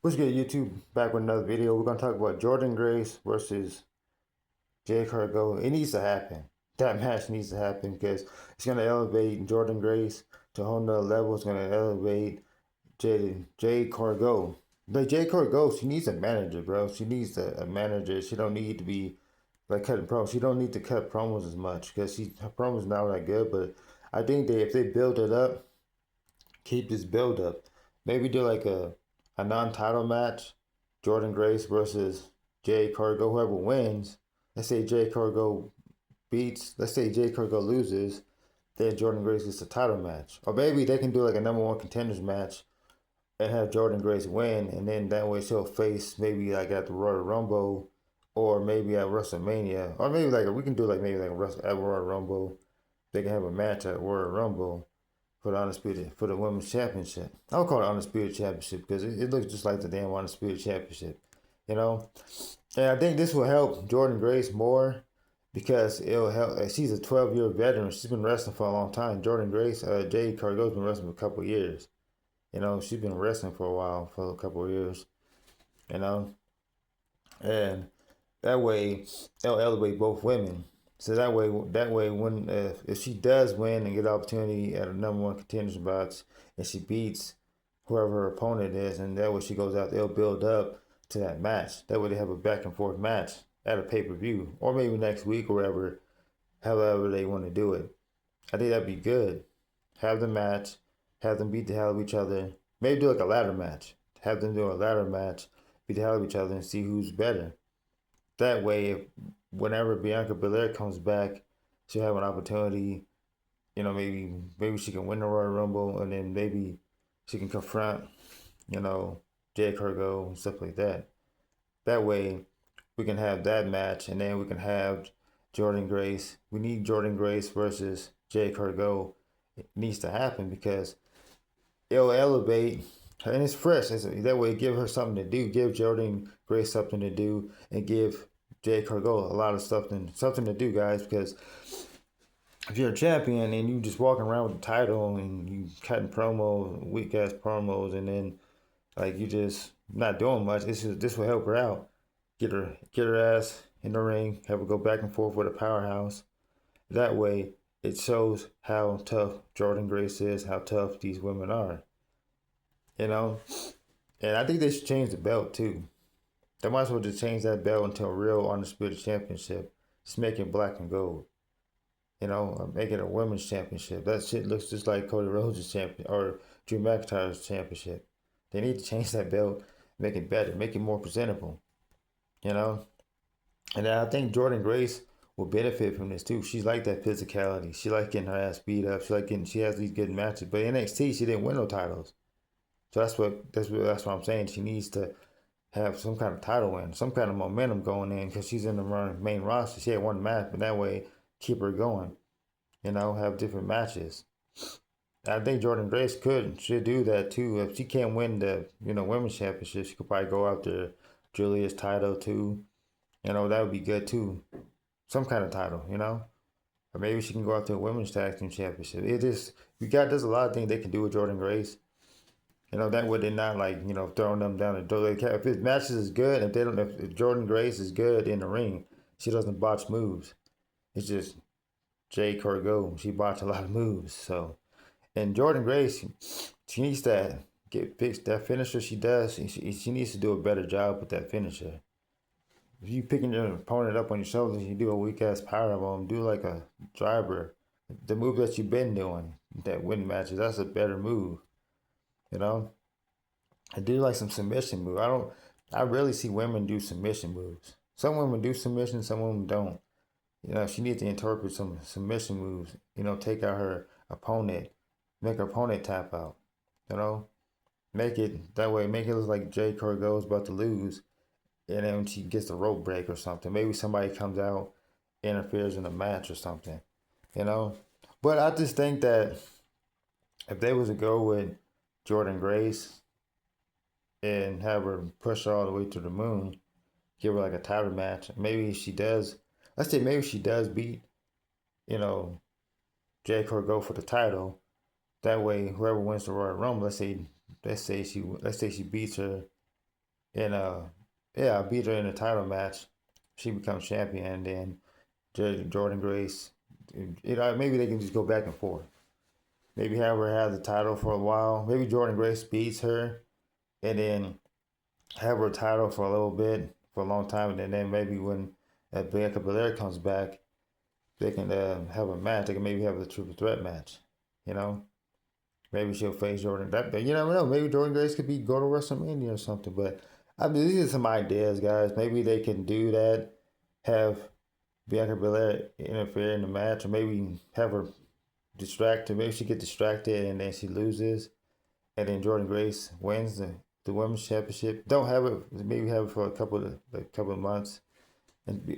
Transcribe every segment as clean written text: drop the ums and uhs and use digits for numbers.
What's good, YouTube? Back with another video. We're gonna talk about Jordan Grace versus Jade Cargill. It needs to happen. That match needs to happen because it's gonna elevate Jordan Grace to a whole nother level. It's gonna elevate Jade Cargill. Like Jade Cargill, she needs a manager, bro. She needs a manager. She don't need to be like cutting promos. She don't need to cut promos as much because her promos not that good. But I think if they build it up, keep this build up. Maybe do like a non-title match, Jordan Grace versus Jade Cargill. Whoever wins, let's say Jade Cargill let's say Jade Cargill loses, then Jordan Grace gets a title match. Or maybe they can do like a number one contenders match and have Jordan Grace win, and then that way she'll face maybe like at the Royal Rumble, or maybe at WrestleMania, or maybe like we can do like maybe like at Royal Rumble. They can have a match at Royal Rumble for the undisputed for the women's championship. I would call it undisputed championship because it looks just like the damn undisputed championship, you know. And I think this will help Jordan Grace more because it'll help. She's a 12-year veteran. She's been wrestling for a long time. Jordan Grace, Jade Cargill's been wrestling for a couple of years. You know, she's been wrestling for a while, for a couple of years. You know, and that way it'll elevate both women. So that way, when if she does win and get an opportunity at a number one contenders bout, and she beats whoever her opponent is, and that way she goes out, they'll build up to that match. That way they have a back and forth match at a pay per view, or maybe next week or whatever, however they want to do it. I think that'd be good. Have the match, have them beat the hell out of each other. Maybe do like a ladder match. Have them do a ladder match, beat the hell out of each other, and see who's better. That way, whenever Bianca Belair comes back, she'll have an opportunity. You know, maybe she can win the Royal Rumble, and then maybe she can confront, you know, Jade Cargill and stuff like that. That way, we can have that match, and then we can have Jordan Grace. We need Jordan Grace versus Jade Cargill. It needs to happen because it'll elevate, and it's fresh. That way, give her something to do. Give Jordan Grace something to do, and give Jade Cargill a lot of something to do, guys. Because if you're a champion and you just walking around with the title and you cutting promos, weak ass promos, and then like you just not doing much, this will help her out. Get her ass in the ring, have her go back and forth with a powerhouse. That way, it shows how tough Jordan Grace is, how tough these women are. You know, and I think they should change the belt too. They might as well just change that belt into a real undisputed championship. Just make it black and gold. You know, or make it a women's championship. That shit looks just like Cody Rhodes' champion or Drew McIntyre's championship. They need to change that belt, make it better, make it more presentable. You know, and I think Jordan Grace will benefit from this too. She's like that physicality. She like getting her ass beat up. She has these good matches. But in NXT, she didn't win no titles. So that's what I'm saying. She needs to have some kind of title win, some kind of momentum going in because she's in the main roster. She had one match, but that way keep her going. You know, have different matches. I think Jordan Grace should do that too. If she can't win the women's championship, she could probably go after Julia's title too. You know, that would be good too. Some kind of title, you know. Or maybe she can go after a women's tag team championship. There's a lot of things they can do with Jordan Grace. You know, that way they're not like, throwing them down the door. If his matches is good, if Jordan Grace is good in the ring, she doesn't botch moves. It's just Jade Cargill. She botched a lot of moves. So, and Jordan Grace, she needs to get fixed. That finisher she does, she needs to do a better job with that finisher. If you picking your opponent up on your shoulders, you do a weak ass powerbomb, do like a driver. The move that you've been doing that win matches, that's a better move. You know, I do like some submission move. I rarely see women do submission moves. Some women do submission, some women don't. You know, she needs to interpret some submission moves. You know, take out her opponent, make her opponent tap out. You know, make it that way. Make it look like Jade Cargill's about to lose, and then she gets the rope break or something. Maybe somebody comes out, interferes in the match or something. You know, but I just think that if they was to go with Jordan Grace and have her push her all the way to the moon, give her like a title match. Maybe she does. Let's say maybe she does beat, you know, Jade Cargill for the title. That way, whoever wins the Royal Rumble, let's say she beats her and yeah, I beat her in a title match. She becomes champion, and then Jordan Grace. Maybe they can just go back and forth. Maybe have her have the title for a while. Maybe Jordan Grace beats her, and then have her title for a little bit, for a long time, and then maybe when Bianca Belair comes back, they can have a match. They can maybe have a triple threat match. You know, maybe she'll face Jordan. But you never know. Maybe Jordan Grace could go to WrestleMania or something. But I mean, these are some ideas, guys. Maybe they can do that. Have Bianca Belair interfere in the match, or maybe have her distracted. Maybe she get distracted and then she loses, and then Jordan Grace wins the women's championship. Don't have it. Maybe have it for a couple of months,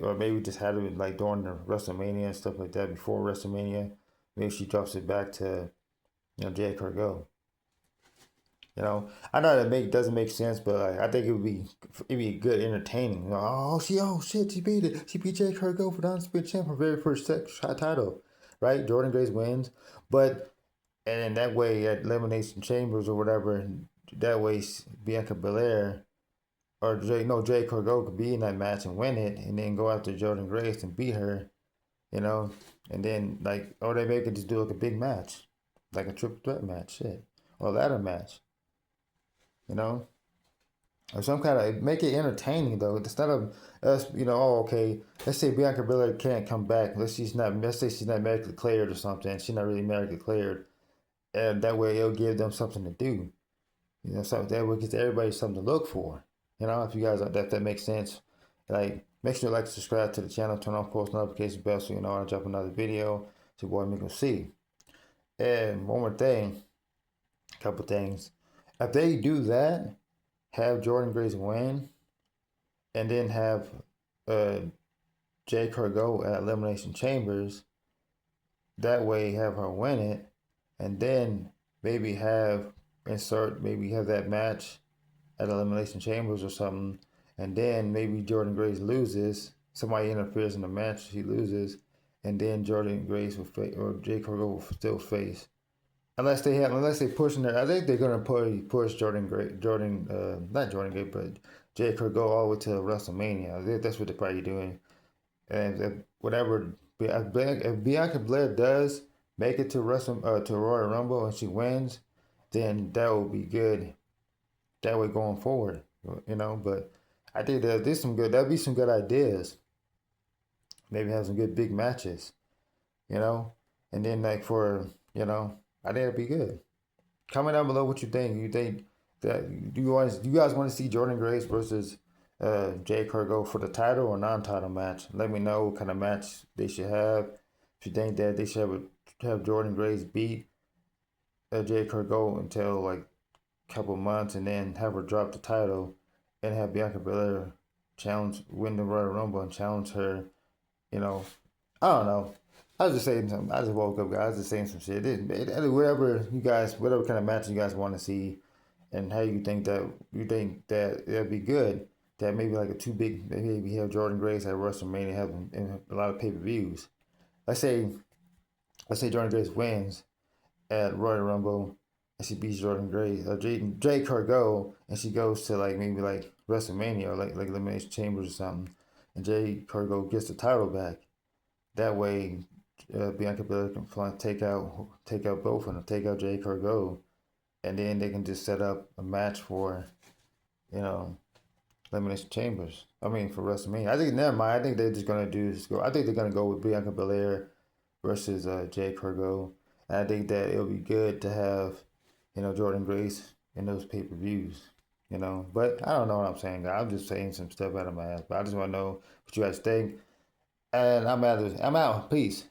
or maybe just have it like during the WrestleMania and stuff like that before WrestleMania. Maybe she drops it back to Jade Cargill. I know that doesn't make sense, but like, I think it'd be good entertaining. Oh shit, she beat it. She beat Jade Cargill for the undisputed champ, her very first title, right? Jordan Grace wins, but and then that way at Elimination Chambers or whatever, that way Bianca Belair or Jade Cargill could be in that match and win it, and then go after Jordan Grace and beat her, you know, and then like, or they make it just do like a big match, like a triple threat match, shit, or a ladder match, you know, or some kind of make it entertaining though. Instead of us, okay, let's say Bianca Belair can't come back. Let's say she's not medically cleared or something. She's not really medically cleared, and that way it'll give them something to do. Something that way gives everybody something to look for. If you guys that makes sense. Like, make sure to like, subscribe to the channel, turn on post notification bell so you know when I drop another video. So boy, make them see. And one more thing, a couple things. If they do that, have Jordan Grace win, and then have Jade Cargill at Elimination Chambers. That way, have her win it, and then maybe have that match at Elimination Chambers or something, and then maybe Jordan Grace loses. Somebody interferes in the match, he loses, and then Jordan Grace or Jade Cargill will still face. Unless they pushing it, I think they're gonna push not Jordan Grace, but Jade Cargill all the way to WrestleMania. I think that's what they're probably doing. And if Bianca Belair does make it to Royal Rumble and she wins, then that will be good. That way going forward, But I think there'll be some good ideas. Maybe have some good big matches, and then like I think it'd be good. Comment down below what you think. You think that do you guys want to see Jordan Grace versus Jade Cargill for the title or non-title match? Let me know what kind of match they should have. If you think that they should have Jordan Grace beat Jade Cargill until like a couple months, and then have her drop the title, and have Bianca Belair win the Royal Rumble and challenge her. I don't know. I was just saying something. I just woke up, guys. I was just saying some shit. Whatever kind of match you guys want to see, and how you think that it'd be good. That maybe like maybe have Jordan Grace at WrestleMania having a lot of pay-per-views. Let's say Jordan Grace wins at Royal Rumble and she beats Jordan Grace or Jade Cargill, and she goes to maybe WrestleMania or like Elimination Chambers or something, and Jade Cargill gets the title back. That way, Bianca Belair can take out both of them, take out Jade Cargill, and then they can just set up a match for, Elimination Chambers. I mean, for WrestleMania. I think, never mind. I think they're just going to I think they're going to go with Bianca Belair versus Jade Cargill. And I think that it'll be good to have, Jordan Grace in those pay-per-views, But I don't know what I'm saying, guys. I'm just saying some stuff out of my ass. But I just want to know what you guys think. And I'm out. Peace.